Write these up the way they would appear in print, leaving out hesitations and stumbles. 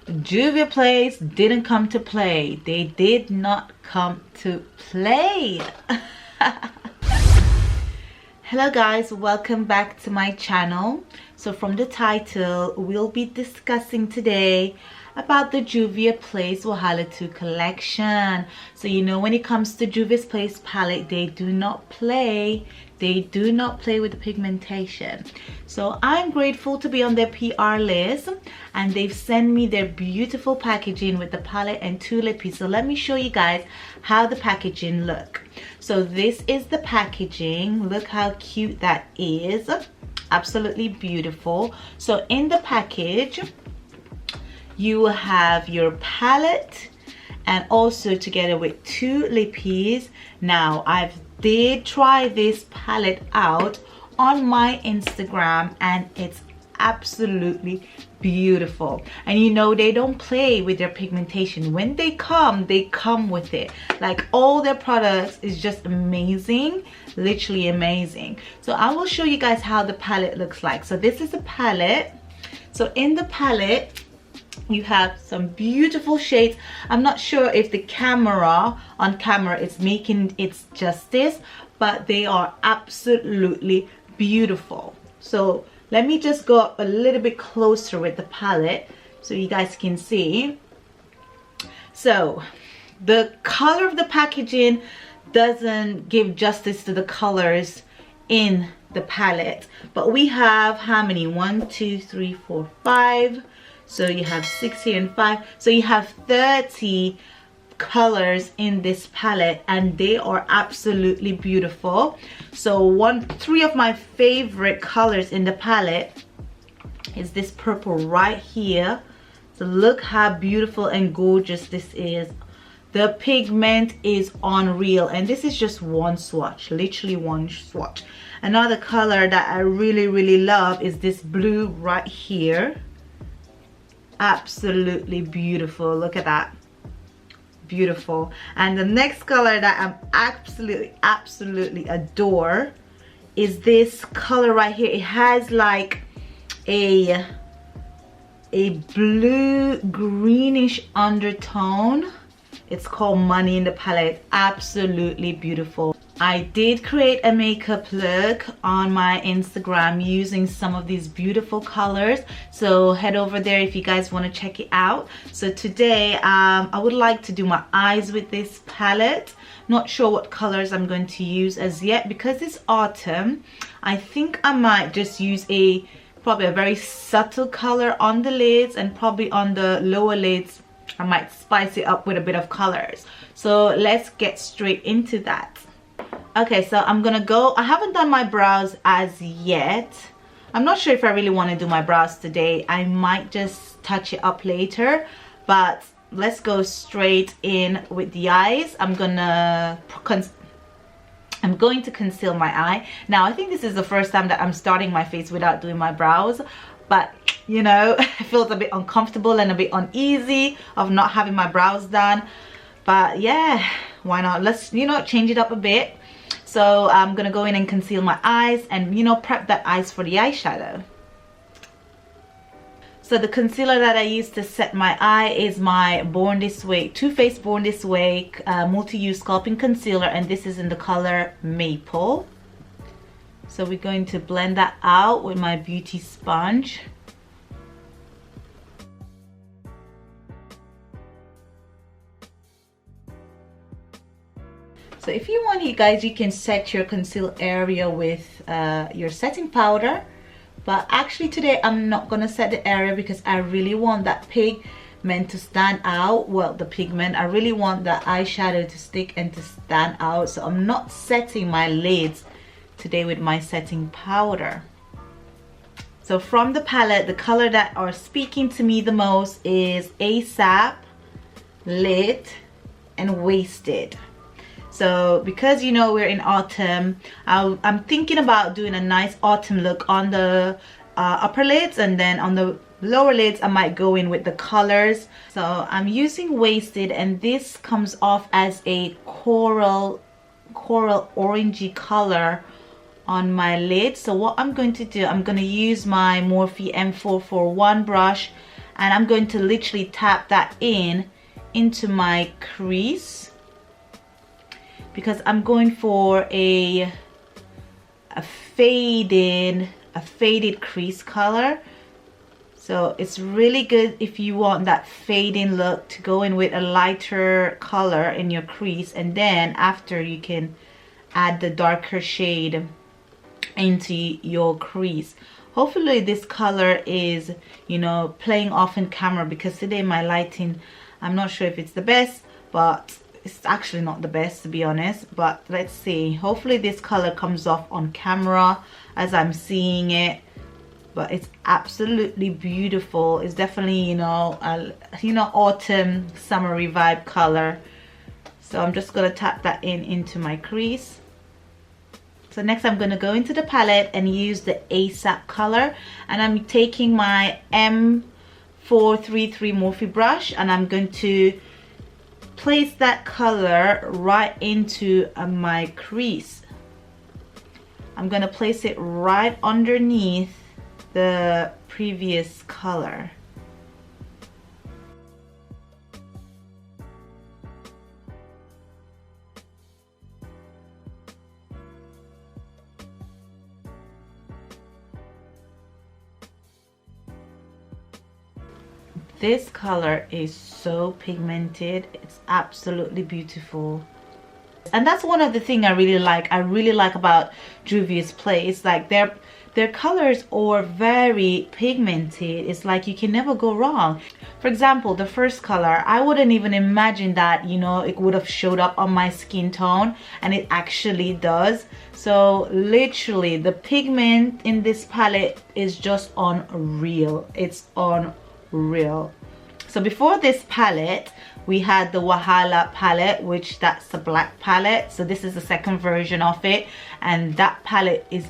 Juvia plays didn't come to play. They did not come to play. Hello guys, welcome back to my channel. So from the title, we'll be discussing today about the Juvia Place Wahala 2 collection. So you know, when it comes to Juvia's Place palette, they do not play. They do not play with the pigmentation. So I'm grateful to be on their PR list, and they've sent me their beautiful packaging with the palette and 2 lippies. So let me show you guys how the packaging look. So this is the packaging. Look how cute that is. Absolutely beautiful. So in the package, you will have your palette and also together with 2 lippies. Now I did try this palette out on my Instagram and it's absolutely beautiful. And you know, they don't play with their pigmentation. When they come with it. Like, all their products is just amazing, literally amazing. So I will show you guys how the palette looks like. So this is a palette. So in the palette you have some beautiful shades. I'm not sure if the camera is making its justice, but they are absolutely beautiful. So let me just go up a little bit closer with the palette so you guys can see. So the color of the packaging doesn't give justice to the colors in the palette, but we have how many? 1 2 3 4 5. So you have 6 here and 5. So you have 30 colors in this palette and they are absolutely beautiful. So 3 of my favorite colors in the palette is this purple right here. So look how beautiful and gorgeous this is. The pigment is unreal, and this is just one swatch, literally one swatch. Another color that I really love is this blue right here. Absolutely beautiful. Look at that, beautiful. And the next color that I'm absolutely adore is this color right here. It has like a blue greenish undertone. It's called Money in the palette. Absolutely beautiful. I did create a makeup look on my Instagram using some of these beautiful colors, so head over there if you guys want to check it out. So today I would like to do my eyes with this palette. Not sure what colors I'm going to use as yet because it's autumn. I think I might just use probably a very subtle color on the lids, and probably on the lower lids I might spice it up with a bit of colors. So let's get straight into that. Okay, so I'm gonna go. I haven't done my brows as yet. I'm not sure if I really want to do my brows today. I might just touch it up later, but let's go straight in with the eyes. I'm going to conceal my eye. Now I think this is the first time that I'm starting my face without doing my brows, but you know, it feels a bit uncomfortable and a bit uneasy of not having my brows done. But yeah, why not? Let's, you know, change it up a bit. So I'm gonna go in and conceal my eyes and, you know, prep that eyes for the eyeshadow. So the concealer that I use to set my eye is my Born This Way, Too Faced Born This Way multi-use sculpting concealer, and this is in the color Maple. So we're going to blend that out with my beauty sponge. So if you want, you guys, you can set your conceal area with your setting powder. But actually today I'm not going to set the area because I really want that pigment to stand out. Well, the pigment, I really want the eyeshadow to stick and to stand out. So I'm not setting my lids today with my setting powder. So from the palette, the color that are speaking to me the most is ASAP, Lit, and Wasted. So because, you know, we're in autumn, I'm thinking about doing a nice autumn look on the upper lids, and then on the lower lids I might go in with the colors. So I'm using Wasted, and this comes off as a coral orangey color on my lid. So what I'm going to do, I'm going to use my Morphe M441 brush and I'm going to literally tap that into my crease, because I'm going for a faded crease color. So it's really good if you want that fading look to go in with a lighter color in your crease, and then after you can add the darker shade into your crease. Hopefully this color is, you know, playing off in camera, because today my lighting, I'm not sure if it's the best, but it's actually not the best, to be honest. But let's see, hopefully this color comes off on camera as I'm seeing it. But it's absolutely beautiful. It's definitely, you know, autumn summery vibe color. So I'm just gonna tap that into my crease. So next I'm gonna go into the palette and use the ASAP color, and I'm taking my M433 Morphe brush, and I'm going to place that color right into my crease. I'm gonna place it right underneath the previous color. This color is so pigmented, it's absolutely beautiful. And that's one of the things I really like about Juvia's Place. Like their colors are very pigmented. It's like you can never go wrong. For example, the first color, I wouldn't even imagine that, you know, it would have showed up on my skin tone, and it actually does. So literally the pigment in this palette is just unreal. It's unreal. So before this palette, we had the Wahala palette, which that's the black palette. So this is the second version of it, and that palette is,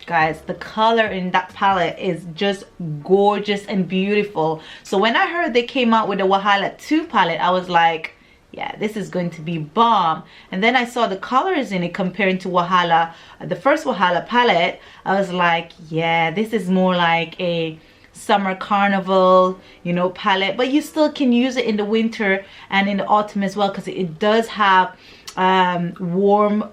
guys, the color in that palette is just gorgeous and beautiful. So when I heard they came out with the Wahala 2 palette, I was like, yeah, this is going to be bomb. And then I saw the colors in it comparing to Wahala, the first Wahala palette. I was like, yeah, this is more like a summer carnival, you know, palette, but you still can use it in the winter and in the autumn as well, because it does have warm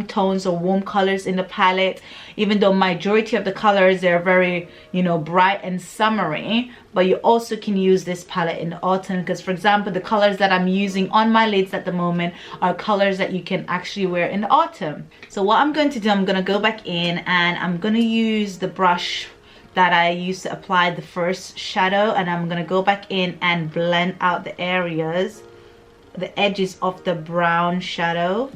tones or warm colors in the palette, even though majority of the colors are very, you know, bright and summery. But you also can use this palette in the autumn, because for example, the colors that I'm using on my lids at the moment are colors that you can actually wear in the autumn. So what I'm going to do, I'm going to go back in and I'm going to use the brush that I used to apply the first shadow, and I'm gonna go back in and blend out the areas, the edges of the brown shadow.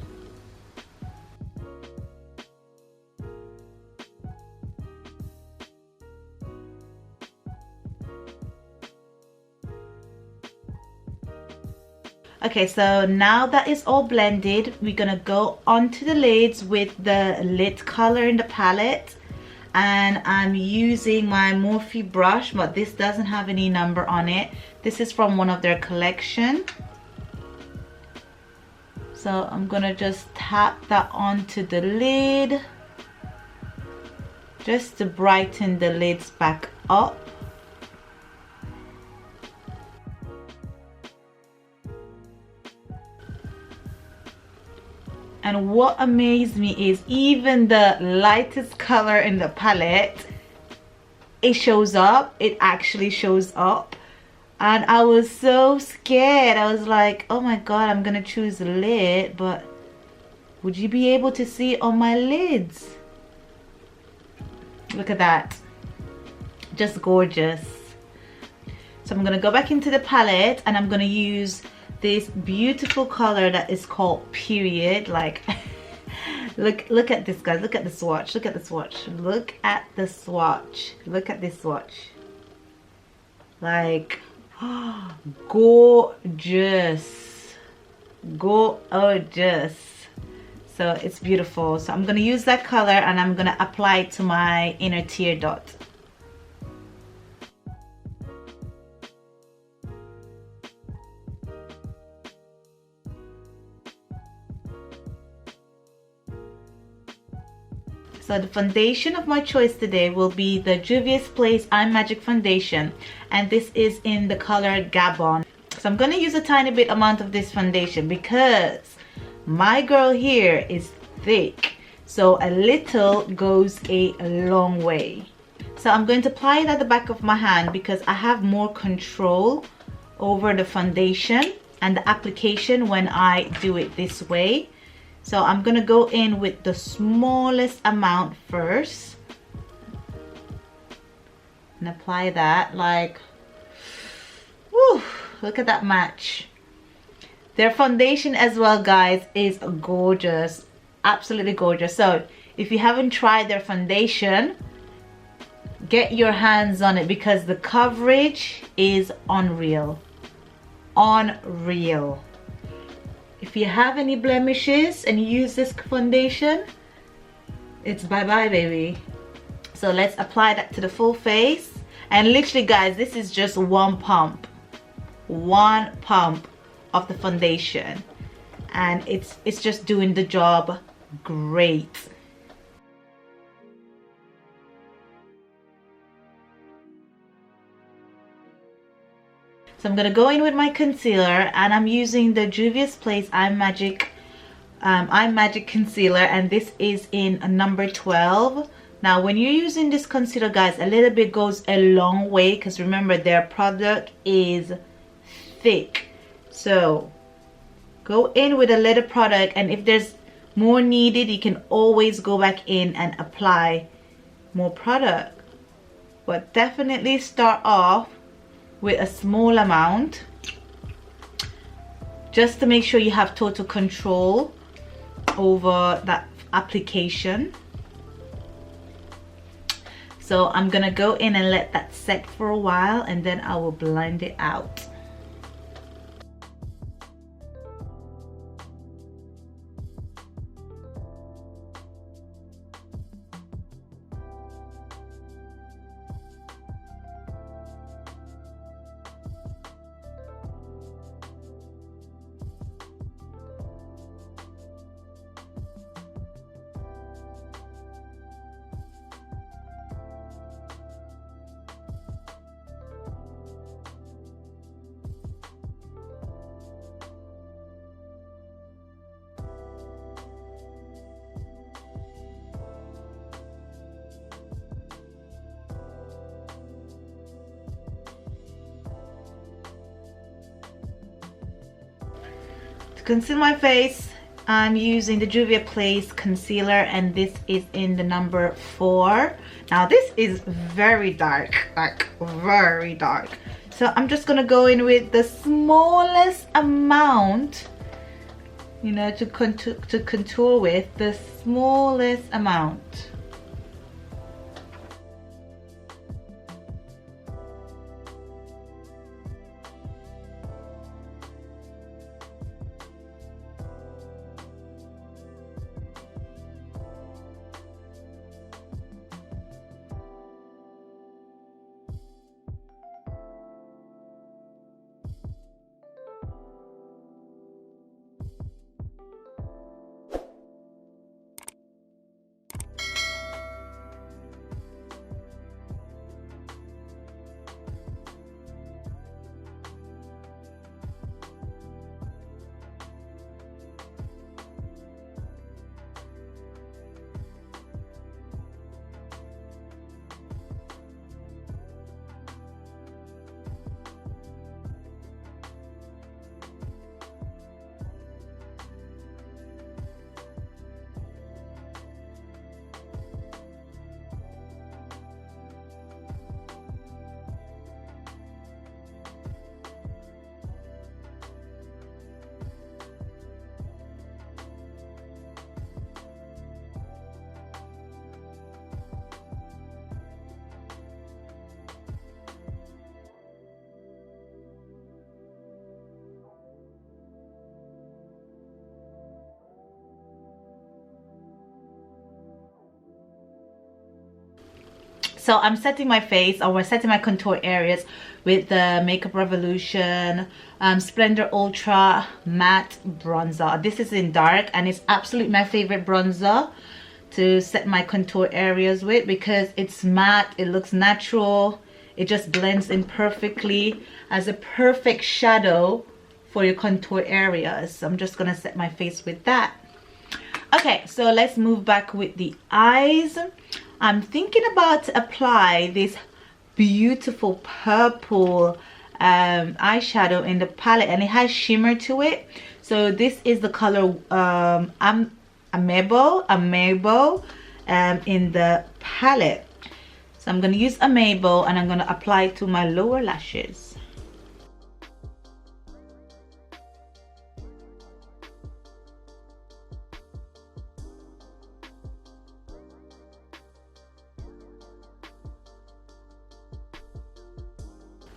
Okay, so now that is all blended, we're gonna go onto the lids with the lid color in the palette. And I'm using my Morphe brush, but this doesn't have any number on it. This is from one of their collection. So I'm gonna just tap that onto the lid, just to brighten the lids back up. And what amazed me is even the lightest color in the palette, it shows up. It actually shows up. And I was so scared. I was like, oh my god, I'm gonna choose a lid, but would you be able to see it on my lids? Look at that. Just gorgeous. So I'm gonna go back into the palette and I'm gonna use this beautiful color that is called Period. Like look at this, guys. Look at the swatch. Look at the swatch. Look at the swatch. Look at this swatch. Like gorgeous, gorgeous. So it's beautiful. So I'm gonna use that color and I'm gonna apply it to my inner tear dot. So the foundation of my choice today will be the Juvias Place Eye Magic Foundation, and this is in the color Gabon. So I'm going to use a tiny bit amount of this foundation because my girl here is thick, so a little goes a long way. So I'm going to apply it at the back of my hand because I have more control over the foundation and the application when I do it this way. So I'm going to go in with the smallest amount first and apply that like, whew, look at that match. Their foundation as well, guys, is gorgeous, absolutely gorgeous. So if you haven't tried their foundation, get your hands on it because the coverage is unreal. Unreal. If you have any blemishes and you use this foundation, it's bye-bye, baby. So let's apply that to the full face. And literally, guys, this is just one pump of the foundation, and it's just doing the job great. So I'm going to go in with my concealer, and I'm using the Juvias Place Eye Magic concealer, and this is in number 12. Now when you're using this concealer, guys, a little bit goes a long way because remember their product is thick. So go in with a little product, and if there's more needed, you can always go back in and apply more product, but definitely start off with a small amount just to make sure you have total control over that application. So I'm gonna go in and let that set for a while, and then I will blend it out. Conceal my face, I'm using the Juvias Place concealer, and this is in the number 4. Now this is very dark, like very dark, so I'm just gonna go in with the smallest amount, you know, to contour with, the smallest amount. So I'm setting my face, or we're setting my contour areas with the Makeup Revolution Splendour Ultra Matte Bronzer. This is in dark, and it's absolutely my favorite bronzer to set my contour areas with, because it's matte, it looks natural, it just blends in perfectly as a perfect shadow for your contour areas. So I'm just gonna set my face with that. Okay, so let's move back with the eyes. I'm thinking about to apply this beautiful purple eyeshadow in the palette, and it has shimmer to it. So this is the color Amebo in the palette. So I'm going to use Amebo, and I'm going to apply it to my lower lashes.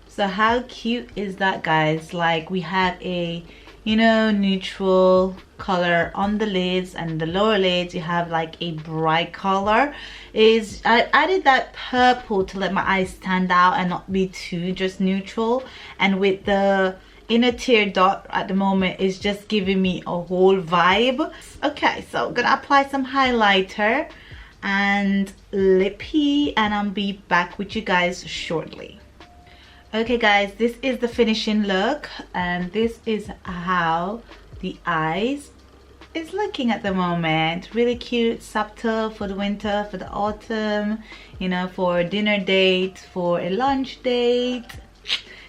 So how cute is that, guys? Like, we have a, you know, neutral color on the lids, and the lower lids you have like a bright color. I added that purple to let my eyes stand out and not be too just neutral, and with the inner tear dot at the moment is just giving me a whole vibe. Okay, so I'm gonna apply some highlighter and lippy, and I'll be back with you guys shortly. Okay guys, this is the finishing look, and this is how the eyes is looking at the moment. Really cute, subtle for the winter, for the autumn, you know, for a dinner date, for a lunch date,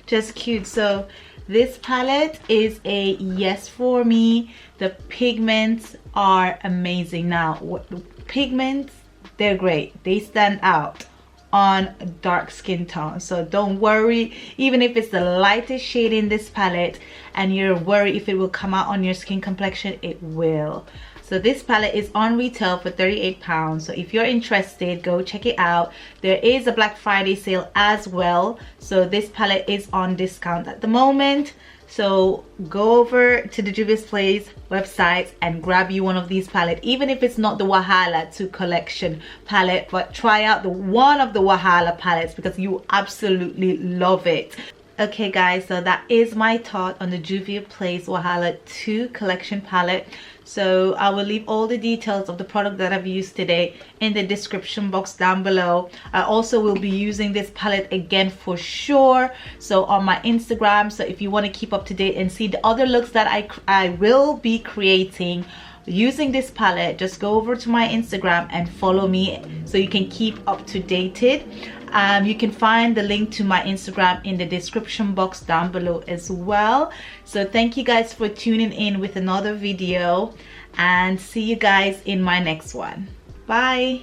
just cute. So this palette is a yes for me. The pigments are amazing. Now the pigments, they're great, they stand out on dark skin tone. So don't worry, even if it's the lightest shade in this palette and you're worried if it will come out on your skin complexion, it will. So this palette is on retail for £38. So if you're interested, go check it out. There is a Black Friday sale as well, so this palette is on discount at the moment. So go over to the Juvias Place website and grab you one of these palettes, even if it's not the Wahala 2 collection palette, but try out one of the Wahala palettes because you absolutely love it. Okay guys, so that is my thought on the Juvias Place Wahala 2 collection palette. So I will leave all the details of the product that I've used today in the description box down below. I also will be using this palette again for sure, so on my Instagram. So if you want to keep up to date and see the other looks that I will be creating using this palette, just go over to my Instagram and follow me so you can keep up to date. You can find the link to my Instagram in the description box down below as well. So thank you guys for tuning in with another video, and see you guys in my next one. Bye.